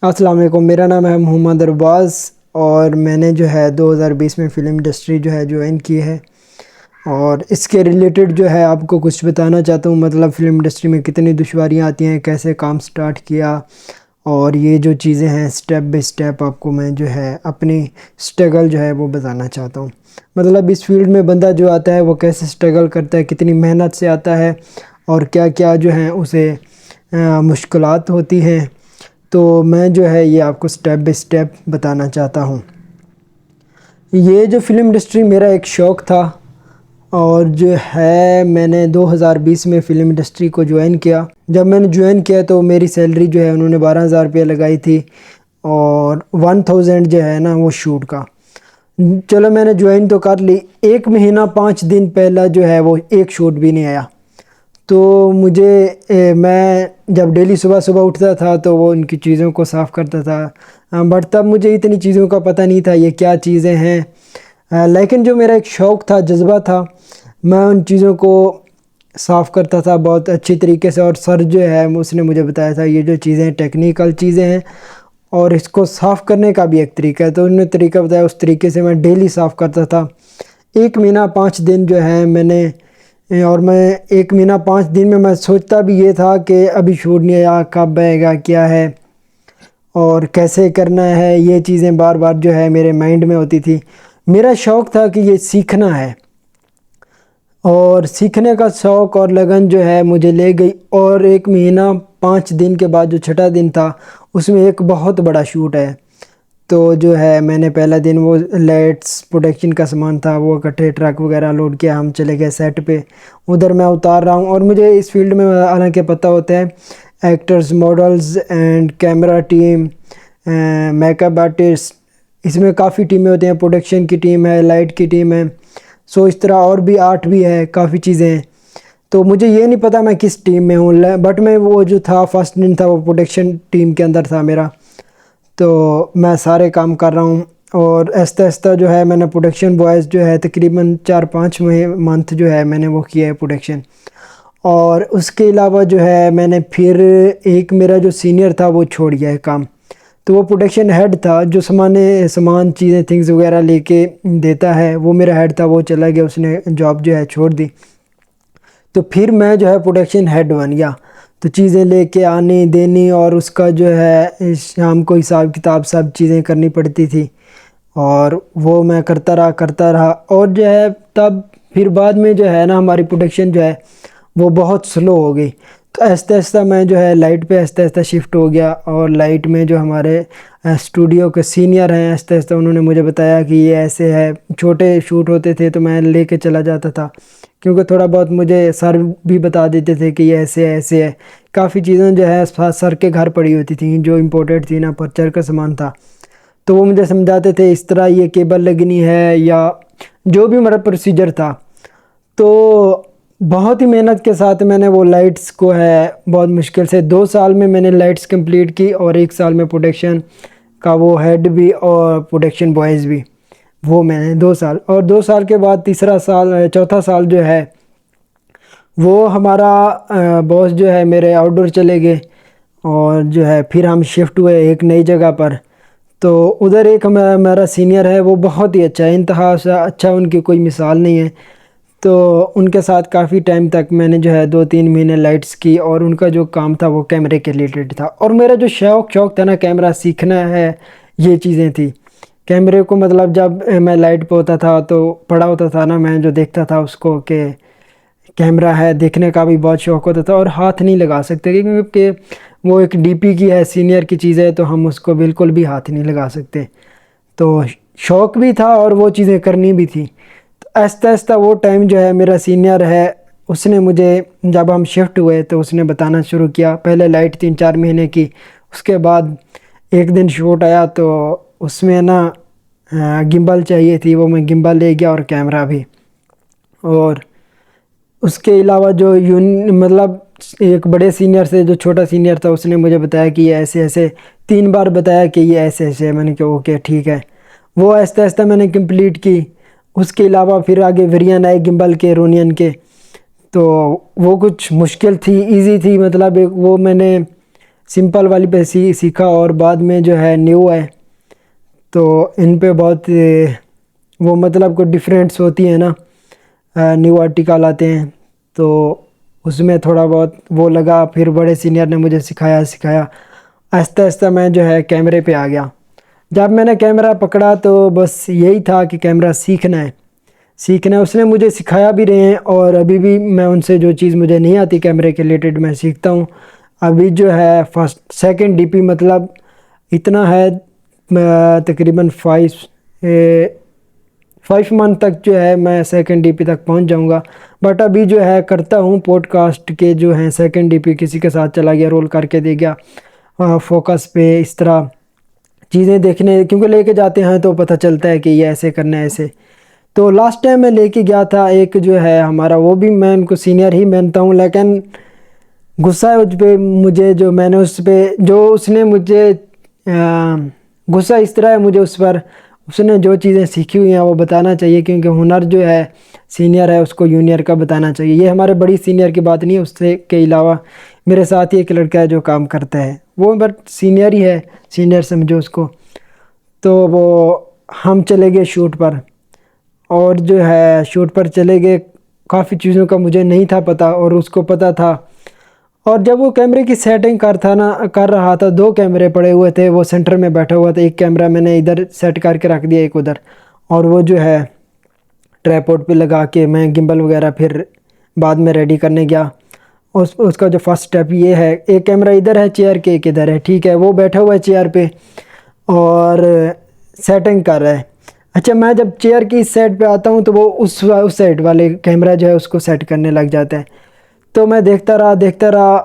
السلام علیکم، میرا نام ہے محمد ارباز اور میں نے جو ہے 2020 میں فلم انڈسٹری جو ہے جوائن کی ہے، اور اس کے ریلیٹڈ جو ہے آپ کو کچھ بتانا چاہتا ہوں، مطلب فلم انڈسٹری میں کتنی دشواریاں آتی ہیں، کیسے کام سٹارٹ کیا، اور یہ جو چیزیں ہیں سٹیپ بائی سٹیپ آپ کو میں جو ہے اپنی سٹرگل جو ہے وہ بتانا چاہتا ہوں۔ مطلب اس فیلڈ میں بندہ جو آتا ہے وہ کیسے سٹرگل کرتا ہے، کتنی محنت سے آتا ہے، اور کیا کیا جو ہیں اسے مشکلات ہوتی ہیں، تو میں جو ہے یہ آپ کو سٹیپ بائی سٹیپ بتانا چاہتا ہوں۔ یہ جو فلم انڈسٹری میرا ایک شوق تھا، اور جو ہے میں نے 2020 میں فلم انڈسٹری کو جوائن کیا۔ جب میں نے جوائن کیا تو میری سیلری جو ہے انہوں نے 12,000 روپیہ لگائی تھی، اور 1000 جو ہے نا وہ شوٹ کا۔ چلو میں نے جوائن تو کر لی، 1 مہینہ 5 دن پہلا جو ہے وہ ایک شوٹ بھی نہیں آیا۔ تو میں جب ڈیلی صبح صبح اٹھتا تھا تو وہ ان کی چیزوں کو صاف کرتا تھا، بٹ تب مجھے اتنی چیزوں کا پتہ نہیں تھا یہ کیا چیزیں ہیں، لیکن جو میرا ایک شوق تھا، جذبہ تھا، میں ان چیزوں کو صاف کرتا تھا بہت اچھی طریقے سے۔ اور سر جو ہے اس نے مجھے بتایا تھا یہ جو چیزیں ٹیکنیکل چیزیں ہیں، اور اس کو صاف کرنے کا بھی ایک طریقہ ہے، تو انہوں نے طریقہ بتایا، اس طریقے سے میں ڈیلی صاف کرتا تھا۔ 1 مہینہ 5 دن جو ہے میں نے، اور میں 1 مہینہ 5 دن میں میں سوچتا بھی یہ تھا کہ ابھی شوٹ نہیں آیا، کب آئے گا، کیا ہے اور کیسے کرنا ہے، یہ چیزیں بار بار جو ہے میرے مائنڈ میں ہوتی تھی۔ میرا شوق تھا کہ یہ سیکھنا ہے، اور سیکھنے کا شوق اور لگن جو ہے مجھے لے گئی، اور 1 مہینہ 5 دن کے بعد جو چھٹا دن تھا اس میں ایک بہت بڑا شوٹ ہے۔ تو جو ہے میں نے پہلا دن وہ لائٹس پروڈکشن کا سامان تھا، وہ اکٹھے ٹرک وغیرہ لوڈ کیا، ہم چلے گئے سیٹ پہ، ادھر میں اتار رہا ہوں۔ اور مجھے اس فیلڈ میں حالانکہ پتہ ہوتا ہے actors, models and camera team, makeup artist, اس میں کافی ٹیمیں ہوتی ہیں، پروڈکشن کی ٹیم ہے، لائٹ کی ٹیم ہے، سو اس طرح اور بھی آرٹ بھی ہے، کافی چیزیں ہیں۔ تو مجھے یہ نہیں پتہ میں کس ٹیم میں ہوں، بٹ میں وہ جو تھا فرسٹ دن تھا وہ پروڈکشن ٹیم کے اندر تھا میرا، تو میں سارے کام کر رہا ہوں، اور آہستہ آہستہ جو ہے میں نے پروڈکشن بوائز جو ہے تقریباً 4-5 منتھ جو ہے میں نے وہ کیا ہے پروڈکشن۔ اور اس کے علاوہ جو ہے میں نے پھر ایک میرا جو سینئر تھا وہ چھوڑ گیا ہے کام، تو وہ پروڈکشن ہیڈ تھا جو سامان چیزیں تھنگز وغیرہ لے کے دیتا ہے، وہ میرا ہیڈ تھا، وہ چلا گیا، اس نے جاب جو ہے چھوڑ دی۔ تو پھر میں جو ہے پروڈکشن ہیڈ بن گیا، تو چیزیں لے کے آنی دینی، اور اس کا جو ہے شام کو حساب کتاب سب چیزیں کرنی پڑتی تھی، اور وہ میں کرتا رہا۔ اور جو ہے تب پھر بعد میں جو ہے نا ہماری پروڈکشن جو ہے وہ بہت سلو ہو گئی، تو آہستہ آہستہ میں جو ہے لائٹ پہ آہستہ آہستہ شفٹ ہو گیا، اور لائٹ میں جو ہمارے اسٹوڈیو کے سینئر ہیں، آہستہ آہستہ انہوں نے مجھے بتایا کہ یہ ایسے ہے، چھوٹے شوٹ ہوتے تھے تو میں لے کے چلا جاتا تھا، کیونکہ تھوڑا بہت مجھے سر بھی بتا دیتے تھے کہ یہ ایسے ایسے ہے۔ کافی چیزیں جو ہے سر کے گھر پڑی ہوتی تھیں جو امپورٹڈ تھی نا، پرچر کا سامان تھا، تو وہ مجھے سمجھاتے تھے اس طرح یہ کیبل لگنی ہے، یا جو بھی میرا پروسیجر تھا۔ تو بہت ہی محنت کے ساتھ میں نے وہ لائٹس کو ہے بہت مشکل سے 2 سال میں نے لائٹس کمپلیٹ کی، اور 1 سال میں پروڈکشن کا وہ ہیڈ بھی اور پروڈکشن بوائز بھی، وہ میں نے 2 سال، اور 2 سال کے بعد چوتھا سال جو ہے وہ ہمارا باس جو ہے میرے آؤٹ ڈور چلے گئے، اور جو ہے پھر ہم شفٹ ہوئے ایک نئی جگہ پر۔ تو ادھر ایک میرا سینئر ہے، وہ بہت ہی اچھا ہے، انتہا سے اچھا، ان کی کوئی مثال نہیں ہے۔ تو ان کے ساتھ کافی ٹائم تک میں نے جو ہے 2-3 مہینے لائٹس کی، اور ان کا جو کام تھا وہ کیمرے کے ریلیٹڈ تھا، اور میرا جو شوق تھا نا کیمرہ سیکھنا ہے، یہ چیزیں تھی کیمرے کو، مطلب جب میں لائٹ پہ ہوتا تھا تو پڑا ہوتا تھا نا، میں جو دیکھتا تھا اس کو کہ کیمرہ ہے، دیکھنے کا بھی بہت شوق ہوتا تھا، اور ہاتھ نہیں لگا سکتے کیونکہ وہ ایک ڈی پی کی ہے، سینئر کی چیز ہے، تو ہم اس کو بالکل بھی ہاتھ نہیں لگا سکتے۔ تو شوق بھی تھا اور وہ چیزیں کرنی بھی تھی۔ تو آہستہ آہستہ وہ ٹائم جو ہے میرا سینئر ہے، اس نے مجھے جب ہم شفٹ ہوئے تو اس نے بتانا شروع کیا، پہلے لائٹ 3-4 مہینے کی، اس کے بعد ایک دن شوٹ آیا تو اس میں نا گمبل چاہیے تھی، وہ میں گمبل لے گیا، اور کیمرہ بھی۔ اور اس کے علاوہ جو مطلب ایک بڑے سینئر سے جو چھوٹا سینئر تھا، اس نے مجھے بتایا کہ یہ ایسے ایسے 3 بار بتایا کہ یہ ایسے ایسے ہے، میں نے کہا اوکے ٹھیک ہے، وہ آہستہ آہستہ میں نے کمپلیٹ کی۔ اس کے علاوہ پھر آگے ویرین آئے گمبل کے، رونین کے، تو وہ کچھ مشکل تھی، ایزی تھی، مطلب وہ میں نے سمپل والی پہ سیکھا، اور بعد میں جو ہے نیو ہے تو ان پہ بہت وہ مطلب کوئی ڈفرینٹس ہوتی ہیں نا، نیو آرٹیکل آتے ہیں تو اس میں تھوڑا بہت وہ لگا، پھر بڑے سینئر نے مجھے سکھایا آہستہ آہستہ میں جو ہے کیمرے پہ آ گیا۔ جب میں نے کیمرہ پکڑا تو بس یہی تھا کہ کیمرہ سیکھنا ہے۔ اس نے مجھے سکھایا بھی رہے ہیں، اور ابھی بھی میں ان سے جو چیز مجھے نہیں آتی کیمرے کے ریلیٹڈ میں سیکھتا ہوں۔ ابھی جو ہے سیکنڈ ڈی پی مطلب اتنا ہے، تقریباً 5 منتھ تک جو ہے میں سیکنڈ ڈی پی تک پہنچ جاؤں گا، بٹ ابھی جو ہے کرتا ہوں پوڈ کاسٹ کے جو ہیں سیکنڈ ڈی پی کسی کے ساتھ چلا گیا، رول کر کے دے گیا فوکس پہ، اس طرح چیزیں دیکھنے، کیونکہ لے کے جاتے ہیں تو پتہ چلتا ہے کہ یہ ایسے کرنا ہے ایسے۔ تو لاسٹ ٹائم میں لے کے گیا تھا ایک جو ہے ہمارا، وہ بھی میں ان کو سینئر ہی مانتا ہوں، لیکن غصہ ہے اس پہ مجھے، جو میں نے اس پہ جو اس نے مجھے غصہ اس طرح ہے مجھے اس پر، اس نے جو چیزیں سیکھی ہوئی ہیں وہ بتانا چاہیے، کیونکہ ہنر جو ہے سینئر ہے اس کو جونیئر کا بتانا چاہیے۔ یہ ہمارے بڑی سینئر کی بات نہیں ہے، اس سے کے علاوہ میرے ساتھ ہی ایک لڑکا ہے جو کام کرتا ہے، وہ بٹ سینئر ہی ہے، سینئر سمجھو اس کو۔ تو وہ ہم چلے گئے شوٹ پر، اور جو ہے شوٹ پر چلے گئے، کافی چیزوں کا مجھے نہیں تھا پتہ اور اس کو پتہ تھا۔ اور جب وہ کیمرے کی سیٹنگ کر رہا تھا، 2 کیمرے پڑے ہوئے تھے، وہ سینٹر میں بیٹھا ہوا تھا، ایک کیمرہ میں نے ادھر سیٹ کر کے رکھ دیا، ایک ادھر، اور وہ جو ہے ٹرائپوڈ پہ لگا کے میں گمبل وغیرہ پھر بعد میں ریڈی کرنے گیا۔ اس کا جو فرسٹ سٹیپ یہ ہے، ایک کیمرہ ادھر ہے چیئر کے، ایک ادھر ہے، ٹھیک ہے، وہ بیٹھا ہوا ہے چیئر پہ اور سیٹنگ کر رہا ہے۔ اچھا، میں جب چیئر کی اس سائڈ پہ آتا ہوں تو وہ اس سائڈ والے کیمرہ جو ہے اس کو سیٹ کرنے لگ جاتا ہے۔ تو میں دیکھتا رہا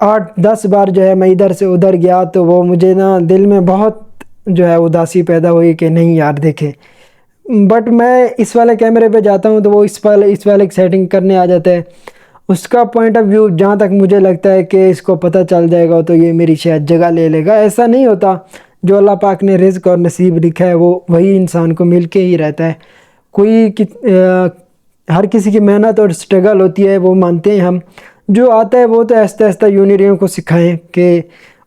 8-10 بار جو ہے میں ادھر سے ادھر گیا، تو وہ مجھے نا دل میں بہت جو ہے اداسی پیدا ہوئی کہ نہیں یار دیکھے، بٹ میں اس والے کیمرے پہ جاتا ہوں تو وہ اس والے کی سیٹنگ کرنے آ جاتا ہے۔ اس کا پوائنٹ آف ویو جہاں تک مجھے لگتا ہے کہ اس کو پتہ چل جائے گا تو یہ میری شاید جگہ لے لے گا، ایسا نہیں ہوتا۔ جو اللہ پاک نے رزق اور نصیب لکھا ہے وہ وہی انسان کو مل کے ہی رہتا ہے۔ ہر کسی کی محنت اور سٹرگل ہوتی ہے، وہ مانتے ہیں ہم، جو آتا ہے وہ تو آہستہ آہستہ جونیئروں کو سکھائیں کہ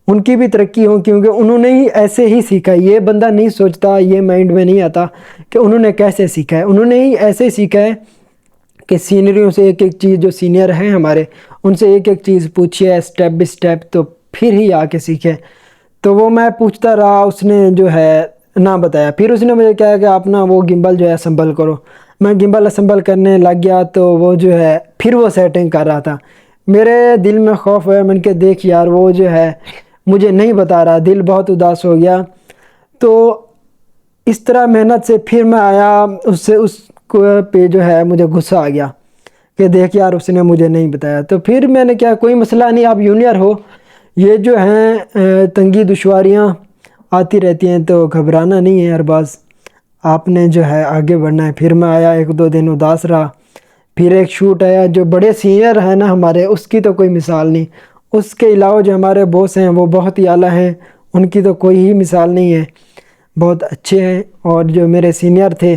ان کی بھی ترقی ہو، کیونکہ انہوں نے ہی ایسے ہی سیکھا ہے۔ یہ بندہ نہیں سوچتا، یہ مائنڈ میں نہیں آتا کہ انہوں نے کیسے سیکھا ہے، انہوں نے ہی ایسے سیکھا ہے کہ سینئروں سے ایک چیز، جو سینئر ہیں ہمارے، ان سے ایک چیز پوچھیے اسٹیپ بائی اسٹیپ، تو پھر ہی آ کے سیکھے۔ تو وہ میں پوچھتا رہا، اس نے جو ہے نہ بتایا، پھر اس نے مجھے کہا کہ آپ نا وہ گمبل جو ہے اسمبل کرو۔ میں گمبل اسمبل کرنے لگ گیا تو وہ جو ہے پھر وہ سیٹنگ کر رہا تھا۔ میرے دل میں خوف ہوا، میں نے کہا دیکھ یار وہ جو ہے مجھے نہیں بتا رہا، دل بہت اداس ہو گیا۔ تو اس طرح محنت سے پھر میں آیا، اس کو پہ جو ہے مجھے غصہ آ گیا کہ دیکھ یار اس نے مجھے نہیں بتایا۔ تو پھر میں نے کہا کوئی مسئلہ نہیں، آپ جونیئر ہو، یہ جو ہیں تنگی دشواریاں آتی رہتی ہیں تو گھبرانا نہیں ہے، ارباز آپ نے جو ہے آگے بڑھنا ہے۔ پھر میں آیا، 1-2 دن اداس رہا، پھر ایک شوٹ آیا، جو بڑے سینئر ہیں نا ہمارے، اس کی تو کوئی مثال نہیں۔ اس کے علاوہ جو ہمارے باس ہیں وہ بہت ہی اعلیٰ ہیں، ان کی تو کوئی ہی مثال نہیں ہے، بہت اچھے ہیں۔ اور جو میرے سینئر تھے،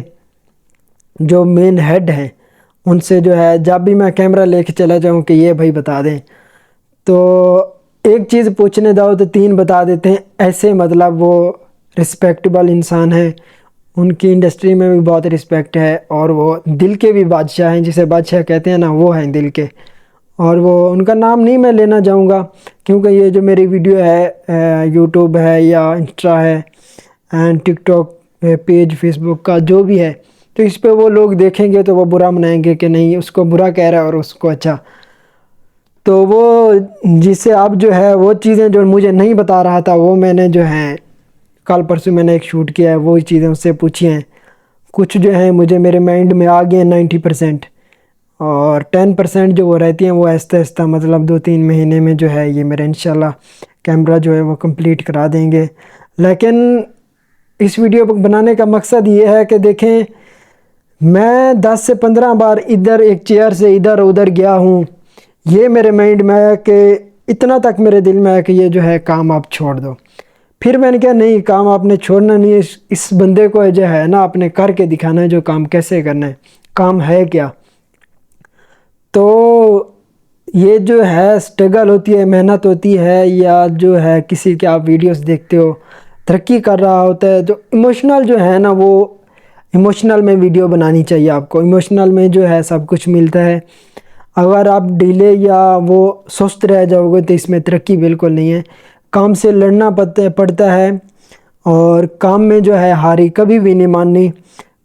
جو مین ہیڈ ہیں، ان سے جو ہے جب بھی میں کیمرہ لے کے چلا جاؤں کہ یہ بھائی بتا دیں، تو ایک چیز پوچھنے جاؤ تو 3 بتا دیتے ہیں، ایسے مطلب وہ رسپیکٹیبل انسان ہیں، ان کی انڈسٹری میں بھی بہت رسپیکٹ ہے، اور وہ دل کے بھی بادشاہ ہیں، جسے بادشاہ کہتے ہیں نا، وہ ہیں دل کے۔ اور وہ ان کا نام نہیں میں لینا چاہوں گا، کیونکہ یہ جو میری ویڈیو ہے یوٹیوب ہے یا انسٹا ہے and TikTok page, Facebook کا جو بھی ہے، تو اس پہ وہ لوگ دیکھیں گے تو وہ برا منائیں گے کہ نہیں اس کو برا کہہ رہا ہے اور اس کو اچھا۔ تو وہ جس سے اب جو ہے وہ چیزیں جو مجھے نہیں بتا رہا تھا، وہ میں نے جو ہے کل پرسوں میں نے ایک شوٹ کیا ہے، وہی چیزیں اس سے پوچھی ہیں، کچھ جو ہیں مجھے میرے مائنڈ میں آ گئے ہیں 90%، اور 10% جو وہ رہتی ہیں وہ آہستہ آہستہ مطلب 2-3 مہینے میں جو ہے یہ میرا انشاءاللہ کیمرہ جو ہے وہ کمپلیٹ کرا دیں گے۔ لیکن اس ویڈیو بنانے کا مقصد یہ ہے کہ دیکھیں، میں 10 سے 15 بار ادھر ایک چیئر سے ادھر ادھر گیا ہوں، یہ میرے مائنڈ میں ہے کہ اتنا تک میرے دل میں ہے کہ یہ جو ہے کام آپ چھوڑ دو۔ پھر میں نے کہا نہیں، کام آپ نے چھوڑنا نہیں ہے، اس بندے کو جو ہے نا آپ نے کر کے دکھانا ہے، جو کام کیسے کرنا ہے، کام ہے کیا۔ تو یہ جو ہے اسٹرگل ہوتی ہے، محنت ہوتی ہے، یا جو ہے کسی کے آپ ویڈیوز دیکھتے ہو ترقی کر رہا ہوتا ہے، جو ایموشنل جو ہے نا، وہ ایموشنل میں ویڈیو بنانی چاہیے آپ کو. ایموشنل میں جو ہے سب کچھ ملتا ہے. اگر آپ ڈیلے یا وہ سست رہ جاؤ گے تو اس میں ترقی بالکل نہیں ہے. کام سے لڑنا پڑتا ہے، اور کام میں جو ہے ہاری کبھی بھی نہیں ماننی،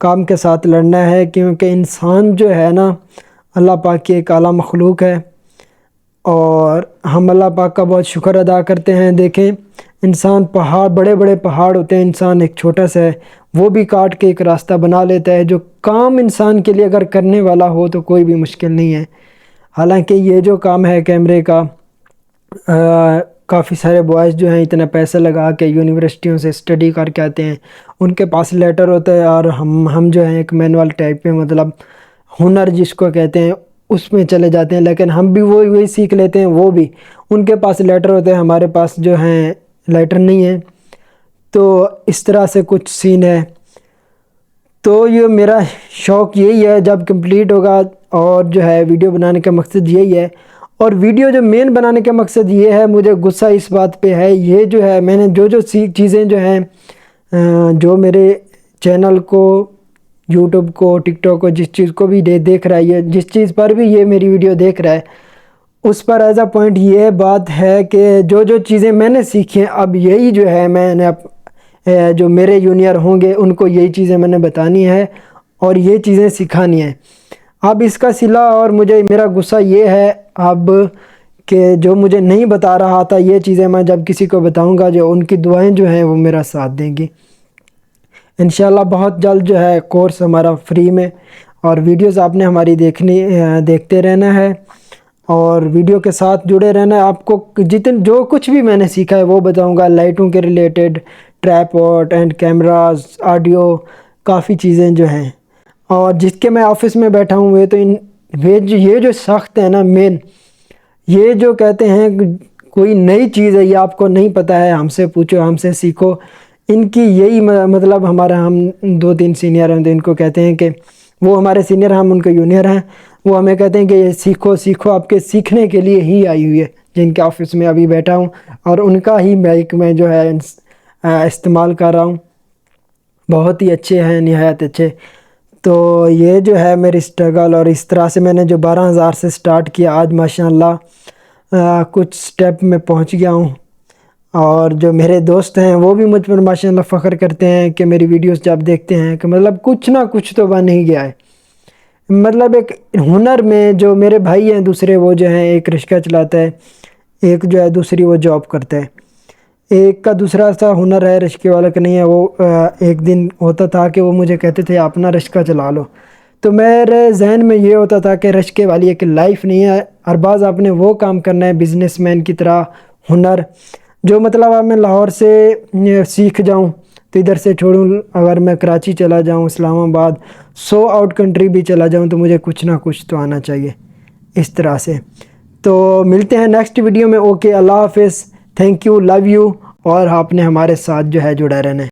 کام کے ساتھ لڑنا ہے. کیونکہ انسان جو ہے نا اللہ پاک کی ایک اعلیٰ مخلوق ہے، اور ہم اللہ پاک کا بہت شکر ادا کرتے ہیں. دیکھیں انسان بڑے بڑے پہاڑ ہوتے ہیں، انسان ایک چھوٹا سا ہے، وہ بھی کاٹ کے ایک راستہ بنا لیتا ہے. جو کام انسان کے لیے اگر کرنے والا ہو تو کوئی بھی مشکل نہیں ہے. حالانکہ یہ جو کام ہے کیمرے کا، کافی سارے بوائز جو ہیں اتنا پیسہ لگا کے یونیورسٹیوں سے اسٹڈی کر کے آتے ہیں، ان کے پاس لیٹر ہوتا ہے، اور ہم جو ہیں ایک مینول ٹائپ میں، مطلب ہنر جس کو کہتے ہیں اس میں چلے جاتے ہیں. لیکن ہم بھی وہی سیکھ لیتے ہیں. وہ بھی ان کے پاس لیٹر ہوتے ہیں، ہمارے پاس جو ہیں لیٹر نہیں ہے. تو اس طرح سے کچھ سین ہے. تو یہ میرا شوق یہی ہے، جب کمپلیٹ ہوگا، اور جو ہے ویڈیو بنانے کا مقصد یہی ہے. اور ویڈیو جو مین بنانے کا مقصد یہ ہے، مجھے غصہ اس بات پہ ہے، یہ جو ہے میں نے جو چیزیں جو ہیں جو میرے چینل کو، یوٹیوب کو، ٹک ٹاک کو، جس چیز کو بھی دیکھ رہا ہے، یہ جس چیز پر بھی یہ میری ویڈیو دیکھ رہا ہے، اس پر ایز اے پوائنٹ یہ بات ہے کہ جو چیزیں میں نے سیکھی ہیں، اب یہی جو ہے میں نے جو میرے جونیئر ہوں گے ان کو یہی چیزیں میں نے بتانی ہے اور یہ چیزیں سکھانی ہیں. اب اس کا صلہ اور میرا غصہ یہ ہے اب کہ جو مجھے نہیں بتا رہا تھا یہ چیزیں میں جب کسی کو بتاؤں گا، جو ان کی دعائیں جو ہیں وہ میرا ساتھ دیں گی. انشاءاللہ بہت جلد جو ہے کورس ہمارا فری میں، اور ویڈیوز آپ نے ہماری دیکھتے رہنا ہے، اور ویڈیو کے ساتھ جڑے رہنا ہے. آپ کو جو کچھ بھی میں نے سیکھا ہے وہ بتاؤں گا، لائٹوں کے ریلیٹڈ، ٹرائپوڈ اینڈ کیمراز، آڈیو، کافی چیزیں جو ہیں. اور جس کے میں آفس میں بیٹھا ہوں یہ جو سخت ہے نا مین، یہ جو کہتے ہیں کوئی نئی چیز ہے، یہ آپ کو نہیں پتہ ہے، ہم سے پوچھو، ہم سے سیکھو. ان کی یہی مطلب ہم 2-3 سینئر ہیں، ان کو کہتے ہیں کہ وہ ہمارے سینئر، ہم ان کے جونیئر ہیں. وہ ہمیں کہتے ہیں کہ یہ سیکھو، آپ کے سیکھنے کے لیے ہی آئی ہوئی ہے. جن کے آفس میں ابھی بیٹھا ہوں اور ان کا ہی مائک میں جو ہے استعمال کر رہا ہوں. بہت ہی اچھے ہیں، نہایت اچھے. تو یہ جو ہے میری اسٹرگل، اور اس طرح سے میں نے جو 12,000 سے سٹارٹ کیا، آج ماشاءاللہ کچھ سٹیپ میں پہنچ گیا ہوں. اور جو میرے دوست ہیں وہ بھی مجھ پر ماشاءاللہ فخر کرتے ہیں کہ میری ویڈیوز جب دیکھتے ہیں کہ مطلب کچھ نہ کچھ تو بن ہی گیا ہے. مطلب ایک ہنر میں جو میرے بھائی ہیں دوسرے، وہ جو ہیں ایک رکشہ چلاتا ہے، ایک جو ہے دوسری وہ جاب کرتا ہے. ایک کا دوسرا سا ہنر ہے، رشکے والا کا نہیں ہے. وہ ایک دن ہوتا تھا کہ وہ مجھے کہتے تھے اپنا رشکہ چلا لو، تو میرے ذہن میں یہ ہوتا تھا کہ رشکے والی ایک لائف نہیں ہے. ہر بعض آپ نے وہ کام کرنا ہے بزنس مین کی طرح، ہنر جو مطلب اب میں لاہور سے سیکھ جاؤں تو ادھر سے چھوڑوں، اگر میں کراچی چلا جاؤں، اسلام آباد، آؤٹ کنٹری بھی چلا جاؤں، تو مجھے کچھ نہ کچھ تو آنا چاہیے اس طرح سے. تو ملتے ہیں نیکسٹ ویڈیو میں. اوکے، اللہ حافظ، تھینک یو، لو یو. اور آپ نے ہمارے ساتھ جو ہے جڑا رہنا ہے.